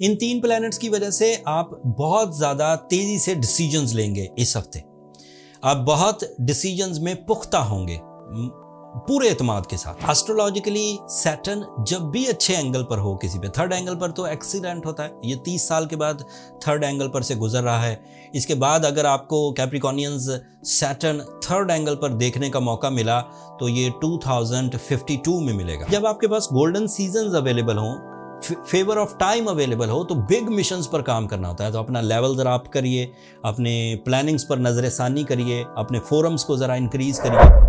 इन 3 planets की वजह से आप बहुत ज़्यादा तेज़ी से डिसीजंस लेंगे इस हफ्ते। आप बहुत डिसीजंस में पुख्ता होंगे पूरे एतमाद के साथ। एस्ट्रोलॉजिकली सैटर्न जब भी अच्छे एंगल पर हो किसी पे, थर्ड एंगल पर तो एक्सीलेंट होता है। ये 30 साल के बाद थर्ड एंगल पर से गुजर रहा है। इसके बाद अगर आपको कैप्रिकॉर्नियंस सैटर्न थर्ड एंगल पर देखने का मौका मिला तो ये 2052 में मिलेगा। जब आपके पास गोल्डन सीजन्स अवेलेबल हों, फेवर ऑफ टाइम अवेलेबल हो, तो बिग मिशंस पर काम करना होता है। तो अपना लेवल ज़रा अप करिए, अपने प्लानिंग्स पर नज़र सानी करिए, अपने फोरम्स को ज़रा इंक्रीज करिए।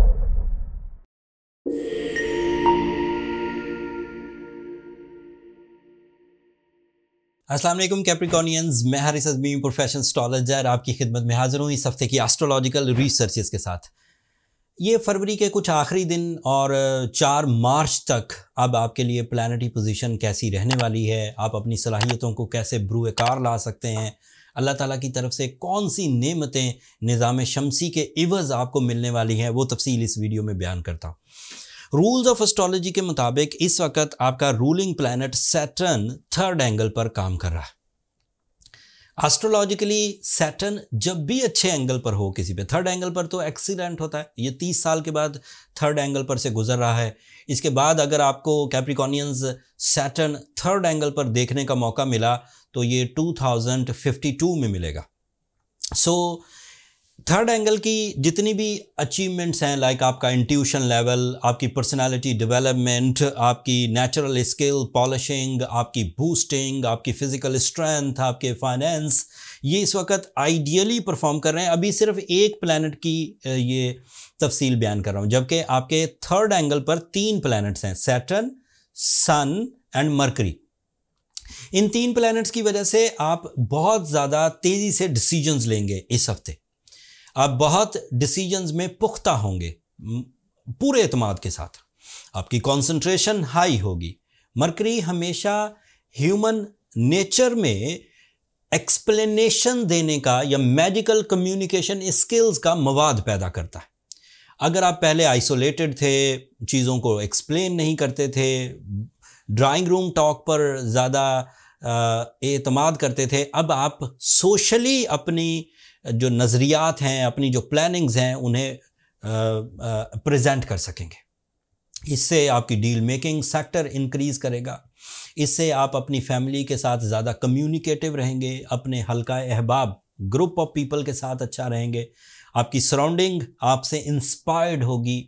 अस्सलाम वालेकुम कैप्रिकॉर्नियंस, मैं हारिस अज़मी प्रोफेशनल एस्ट्रोलॉजर आपकी खिदमत में हाजिर हूँ इस हफ्ते की एस्ट्रोलॉजिकल रिसर्चेस के साथ। ये फरवरी के कुछ आखिरी दिन और 4 मार्च तक अब आपके लिए प्लानिटरी पोजीशन कैसी रहने वाली है, आप अपनी सलाहियतों को कैसे बरूए कार ला सकते हैं, अल्लाह ताला की तरफ से कौन सी नेमतें निज़ाम शमसी के इवज़ आपको मिलने वाली हैं, वो तफसील इस वीडियो में बयान करता हूँ। रूल्स ऑफ एस्ट्रोलॉजी के मुताबिक इस वक्त आपका ruling planet Saturn third angle पर काम कर रहा है। एस्ट्रोलॉजिकली सैटर्न जब भी अच्छे एंगल पर हो किसी पे, थर्ड एंगल पर तो एक्सीलेंट होता है। ये 30 साल के बाद थर्ड एंगल पर से गुजर रहा है। इसके बाद अगर आपको कैप्रिकॉर्नियंस सैटर्न थर्ड एंगल पर देखने का मौका मिला तो ये 2052 में मिलेगा। सो थर्ड एंगल की जितनी भी अचीवमेंट्स हैं, लाइक आपका इंट्यूशन लेवल, आपकी पर्सनालिटी डेवलपमेंट, आपकी नेचुरल स्किल पॉलिशिंग, आपकी बूस्टिंग, आपकी फिजिकल स्ट्रेंथ, आपके फाइनेंस, ये इस वक्त आइडियली परफॉर्म कर रहे हैं। अभी सिर्फ एक प्लैनेट की ये तफसील बयान कर रहा हूँ, जबकि आपके थर्ड एंगल पर 3 प्लैनेट्स हैं, सैटर्न, सन एंड मरकरी। इन 3 प्लैनेट्स की वजह से आप बहुत ज़्यादा तेज़ी से डिसीजंस लेंगे इस हफ्ते। आप बहुत डिसीजंस में पुख्ता होंगे पूरे एतमाद के साथ। आपकी कंसंट्रेशन हाई होगी। मरकरी हमेशा ह्यूमन नेचर में एक्सप्लेनेशन देने का या मैजिकल कम्युनिकेशन स्किल्स का मवाद पैदा करता है। अगर आप पहले आइसोलेटेड थे, चीज़ों को एक्सप्लेन नहीं करते थे, ड्राइंग रूम टॉक पर ज़्यादा एतमाद करते थे, अब आप सोशली अपनी जो नज़रियात हैं, अपनी जो प्लानिंग्स हैं, उन्हें प्रेजेंट कर सकेंगे। इससे आपकी डील मेकिंग सेक्टर इंक्रीज़ करेगा। इससे आप अपनी फैमिली के साथ ज़्यादा कम्युनिकेटिव रहेंगे, अपने हल्का अहबाब ग्रुप ऑफ पीपल के साथ अच्छा रहेंगे। आपकी सराउंडिंग आपसे इंस्पायर्ड होगी।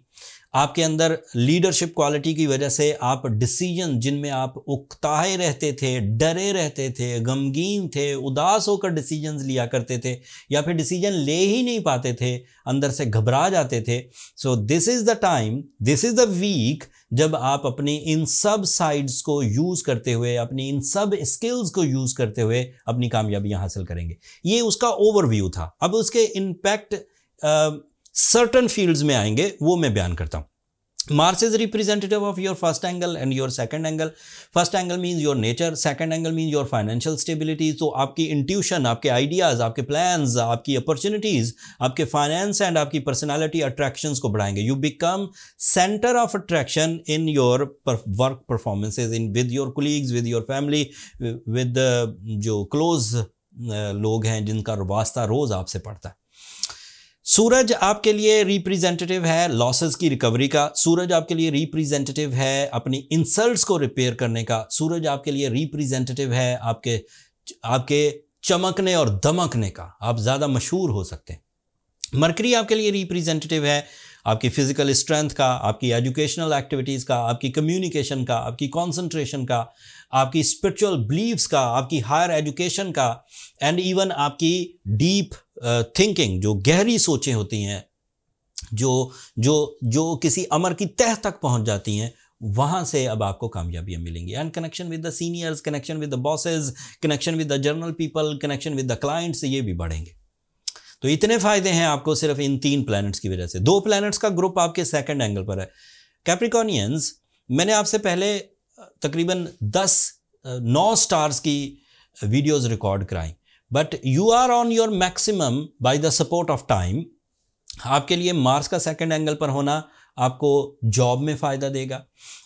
आपके अंदर लीडरशिप क्वालिटी की वजह से आप डिसीजन जिनमें आप उकताए रहते थे, डरे रहते थे, गमगीन थे, उदास होकर डिसीजंस लिया करते थे, या फिर डिसीजन ले ही नहीं पाते थे, अंदर से घबरा जाते थे। So this is the time, this is the week जब आप अपनी इन सब साइड्स को यूज़ करते हुए, अपनी इन सब स्किल्स को यूज़ करते हुए अपनी कामयाबियां हासिल करेंगे। ये उसका ओवरव्यू था। अब उसके इम्पैक्ट सर्टन फील्ड्स में आएंगे, वो मैं बयान करता हूं। Mars is representative of your first angle and your second angle. First angle means your nature, second angle means your financial stability. तो आपकी इंट्यूशन, आपके आइडियाज़, आपके प्लान्स, आपकी अपॉर्चुनिटीज़, आपके फाइनेंस एंड आपकी पर्सनालिटी अट्रैक्शंस को बढ़ाएंगे। You become centre of attraction in your work performances, in with your colleagues, with your family, with जो क्लोज लोग हैं जिनका वास्ता रोज़ आपसे पड़ता है। सूरज आपके लिए रिप्रेजेंटेटिव है लॉसेस की रिकवरी का। सूरज आपके लिए रिप्रेजेंटेटिव है अपनी इंसल्ट्स को रिपेयर करने का। सूरज आपके लिए रिप्रेजेंटेटिव है आपके चमकने और दमकने का। आप ज़्यादा मशहूर हो सकते हैं। मरकरी आपके लिए रिप्रेजेंटेटिव है आपकी फ़िज़िकल स्ट्रेंथ का, आपकी एजुकेशनल एक्टिविटीज़ का, आपकी कम्युनिकेशन का, आपकी कंसंट्रेशन का, आपकी स्पिरिचुअल बिलीव्स का, आपकी हायर एजुकेशन का, एंड इवन आपकी डीप थिंकिंग, जो गहरी सोचें होती हैं, जो किसी अमर की तह तक पहुंच जाती हैं, वहाँ से अब आपको कामयाबियाँ मिलेंगी। And connection with the seniors, connection with the bosses, connection with the journal people, connection with the clients, ये भी बढ़ेंगे। तो इतने फ़ायदे हैं आपको सिर्फ इन 3 प्लैनेट्स की वजह से। 2 प्लैनेट्स का ग्रुप आपके सेकंड एंगल पर है। कैप्रिकॉर्नियंस, मैंने आपसे पहले तकरीबन 9 स्टार्स की वीडियोस रिकॉर्ड कराई, but you are on your maximum by the support of time. आपके लिए मार्स का सेकंड एंगल पर होना आपको जॉब में फ़ायदा देगा,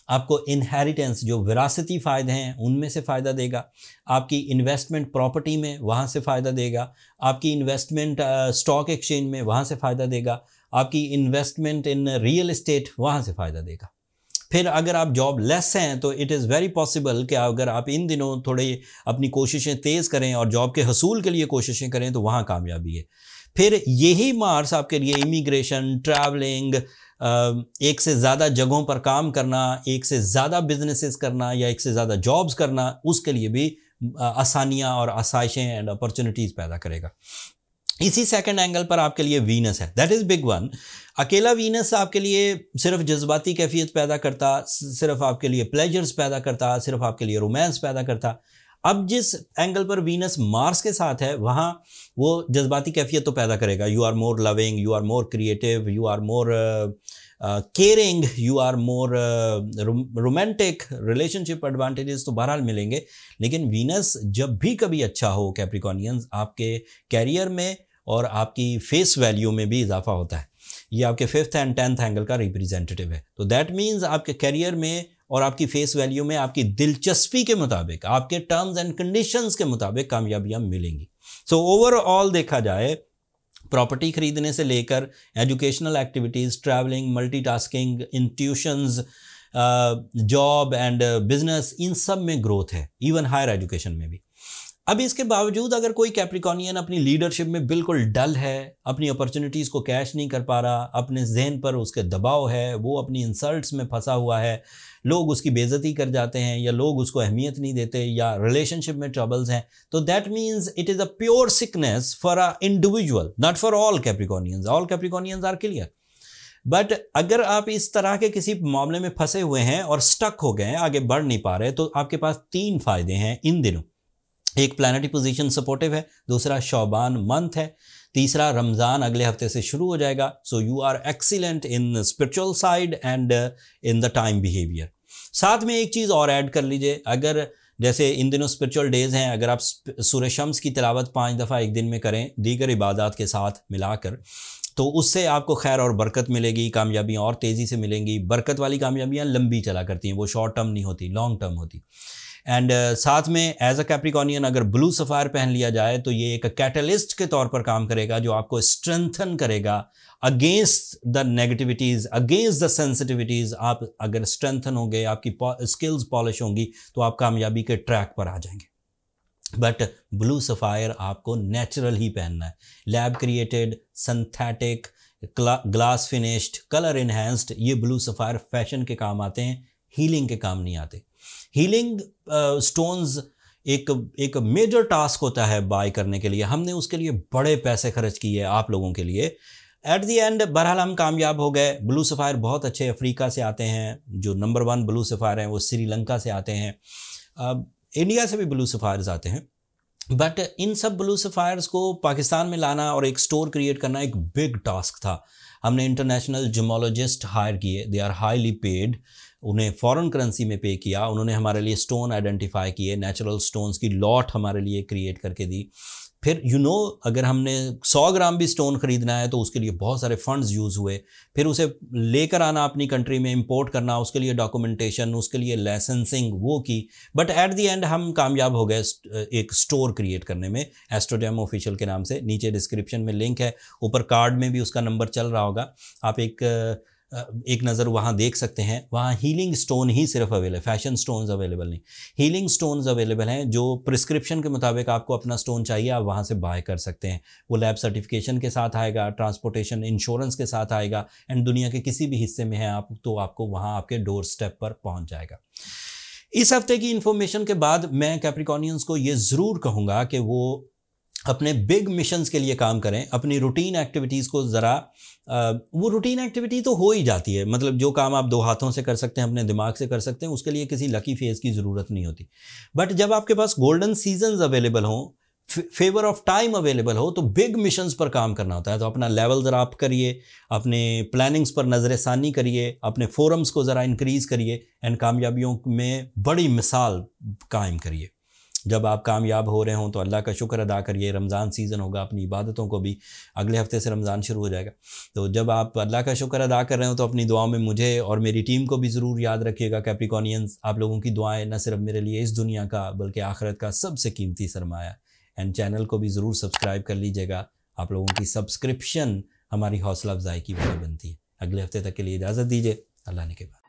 आपको इनहेरिटेंस जो विरासती फ़ायदे हैं उनमें से फ़ायदा देगा, आपकी इन्वेस्टमेंट प्रॉपर्टी में वहाँ से फ़ायदा देगा, आपकी इन्वेस्टमेंट स्टॉक एक्सचेंज में वहाँ से फ़ायदा देगा, आपकी इन्वेस्टमेंट इन रियल एस्टेट वहाँ से फ़ायदा देगा। फिर अगर आप जॉब लेस हैं तो इट इज़ वेरी पॉसिबल कि अगर आप इन दिनों थोड़ी अपनी कोशिशें तेज़ करें और जॉब के हसूल के लिए कोशिशें करें तो वहाँ कामयाबी है। फिर यही मार्स आपके लिए इमिग्रेशन, ट्रैवलिंग, एक से ज़्यादा जगहों पर काम करना, एक से ज़्यादा बिजनेसेस करना या एक से ज़्यादा जॉब्स करना, उसके लिए भी आसानियाँ और आसाइशें एंड अपॉर्चुनिटीज़ पैदा करेगा। इसी सेकंड एंगल पर आपके लिए वीनस है, दैट इज़ बिग वन। अकेला वीनस आपके लिए सिर्फ जज्बाती कैफियत पैदा करता, सिर्फ आपके लिए प्लेजर्स पैदा करता, सिर्फ आपके लिए रोमांस पैदा करता। अब जिस एंगल पर वीनस मार्स के साथ है वहाँ वो जज्बाती कैफियत तो पैदा करेगा, you are more loving, you are more creative, you are more caring, you are more romantic, relationship advantages तो बहरहाल मिलेंगे। लेकिन वीनस जब भी कभी अच्छा हो कैप्रिकॉनियंस, आपके कैरियर में और आपकी फेस वैल्यू में भी इजाफा होता है। ये आपके 5th एंड 10th एंगल का रिप्रेजेंटेटिव है। तो दैट मीन्स आपके कैरियर में और आपकी फेस वैल्यू में आपकी दिलचस्पी के मुताबिक, आपके टर्म्स एंड कंडीशंस के मुताबिक कामयाबियां मिलेंगी। सो ओवरऑल देखा जाए, प्रॉपर्टी खरीदने से लेकर educational activities, travelling, multitasking, intuitions, job and business, इन सब में ग्रोथ है, इवन हायर एजुकेशन में भी। अब इसके बावजूद अगर कोई कैप्रिकॉनियन अपनी लीडरशिप में बिल्कुल डल है, अपनी अपॉर्चुनिटीज़ को कैश नहीं कर पा रहा, अपने जहन पर उसके दबाव है, वो अपनी इंसल्ट्स में फंसा हुआ है, लोग उसकी बेइज्जती कर जाते हैं या लोग उसको अहमियत नहीं देते या रिलेशनशिप में ट्रबल्स हैं, तो that means it is a pure sickness for a individual, not for all Capricornians. All Capricornians are clear. But अगर आप इस तरह के किसी मामले में फंसे हुए हैं और स्टक हो गए हैं, आगे बढ़ नहीं पा रहे, तो आपके पास 3 फायदे हैं इन दिनों। एक, प्लैनेटरी पोजीशन सपोर्टिव है, दूसरा शौबान मंथ है, तीसरा रमज़ान अगले हफ्ते से शुरू हो जाएगा। So you are excellent in spiritual side and in the time behaviour. साथ में एक चीज़ और ऐड कर लीजिए, अगर जैसे इन दिनों स्पिरिचुअल डेज़ हैं, अगर आप सूरह शम्स की तिलावत 5 दफ़ा एक दिन में करें दीगर इबादत के साथ मिलाकर, तो उससे आपको खैर और बरकत मिलेगी, कामयाबियाँ और तेज़ी से मिलेंगी। बरकत वाली कामयाबियाँ लंबी चला करती हैं, वो शॉर्ट टर्म नहीं होती, लॉन्ग टर्म होती। एंड साथ में एज अ कैप्रिकॉनियन अगर ब्लू सफ़ायर पहन लिया जाए तो ये एक कैटलिस्ट के तौर पर काम करेगा, जो आपको स्ट्रेंथन करेगा against the negativities, against the sensitivities. आप अगर स्ट्रेंथन होंगे, आपकी स्किल्स पॉलिश होंगी, तो आप कामयाबी के ट्रैक पर आ जाएंगे। बट ब्लू सफ़ायर आपको नेचुरल ही पहनना है, lab created, synthetic, glass finished, colour enhanced. ये ब्लू सफ़ायर फैशन के काम आते हैं, हीलिंग के काम नहीं आते। हीलिंग स्टोन्स एक मेजर टास्क होता है बाय करने के लिए, हमने उसके लिए बड़े पैसे खर्च किए आप लोगों के लिए। एट दी एंड बहरहाल हम कामयाब हो गए। ब्लू सफ़ायर बहुत अच्छे अफ्रीका से आते हैं, जो नंबर 1 ब्लू सफ़ायर हैं वो श्रीलंका से आते हैं, इंडिया से भी ब्लू सफ़ायर्स आते हैं। बट इन सब ब्लू सफ़ायर्स को पाकिस्तान में लाना और एक स्टोर क्रिएट करना एक बिग टास्क था। हमने इंटरनेशनल जिमोलॉजिस्ट हायर किए, दे आर हाईली पेड, उन्हें फॉरेन करेंसी में पे किया, उन्होंने हमारे लिए स्टोन आइडेंटिफाई किए, नेचुरल स्टोन्स की लॉट हमारे लिए क्रिएट करके दी। फिर अगर हमने 100 ग्राम भी स्टोन ख़रीदना है तो उसके लिए बहुत सारे फंड्स यूज़ हुए। फिर उसे लेकर आना अपनी कंट्री में, इंपोर्ट करना, उसके लिए डॉक्यूमेंटेशन, उसके लिए लाइसेंसिंग वो की। बट एट दी एंड हम कामयाब हो गए एक स्टोर क्रिएट करने में, एस्ट्रोडेम ऑफिशियल के नाम से। नीचे डिस्क्रिप्शन में लिंक है, ऊपर कार्ड में भी उसका नंबर चल रहा होगा, आप एक नज़र वहाँ देख सकते हैं। वहाँ हीलिंग स्टोन ही सिर्फ अवेलेबल है, फैशन स्टोन्स अवेलेबल नहीं, हीलिंग स्टोन्स अवेलेबल हैं। जो प्रिस्क्रिप्शन के मुताबिक आपको अपना स्टोन चाहिए आप वहाँ से बाय कर सकते हैं। वो लैब सर्टिफिकेशन के साथ आएगा, ट्रांसपोर्टेशन इंश्योरेंस के साथ आएगा, एंड दुनिया के किसी भी हिस्से में हैं आप तो आपको वहाँ आपके डोर स्टेप पर पहुँच जाएगा। इस हफ्ते की इन्फॉर्मेशन के बाद मैं कैप्रिकॉनियंस को ये ज़रूर कहूँगा कि वो अपने बिग मिशंस के लिए काम करें। अपनी रूटीन एक्टिविटीज़ को ज़रा वो रूटीन एक्टिविटी तो हो ही जाती है, मतलब जो काम आप 2 हाथों से कर सकते हैं, अपने दिमाग से कर सकते हैं, उसके लिए किसी लकी फेज़ की ज़रूरत नहीं होती। बट जब आपके पास गोल्डन सीजन्स अवेलेबल हों, फेवर ऑफ टाइम अवेलेबल हो, तो बिग मिशंस पर काम करना होता है। तो अपना लेवल ज़रा अप करिए, अपने प्लानिंग्स पर नज़र षानी करिए, अपने फोरम्स को ज़रा इंक्रीज़ करिए, एंड कामयाबियों में बड़ी मिसाल कायम करिए। जब आप कामयाब हो रहे हों तो अल्लाह का शुक्र अदा करिए। रमज़ान सीज़न होगा, अपनी इबादतों को भी, अगले हफ्ते से रमज़ान शुरू हो जाएगा, तो जब आप अल्लाह का शुक्र अदा कर रहे हो तो अपनी दुआओं में मुझे और मेरी टीम को भी ज़रूर याद रखिएगा। कैप्रिकॉर्नियंस, आप लोगों की दुआएं न सिर्फ मेरे लिए इस दुनिया का बल्कि आखिरत का सबसे कीमती सरमाया। एंड चैनल को भी ज़रूर सब्सक्राइब कर लीजिएगा। आप लोगों की सब्सक्रिप्शन हमारी हौसला अफजाई की वजह बनती है। अगले हफ्ते तक के लिए इजाज़त दीजिए। अल्लाह ने के बाद।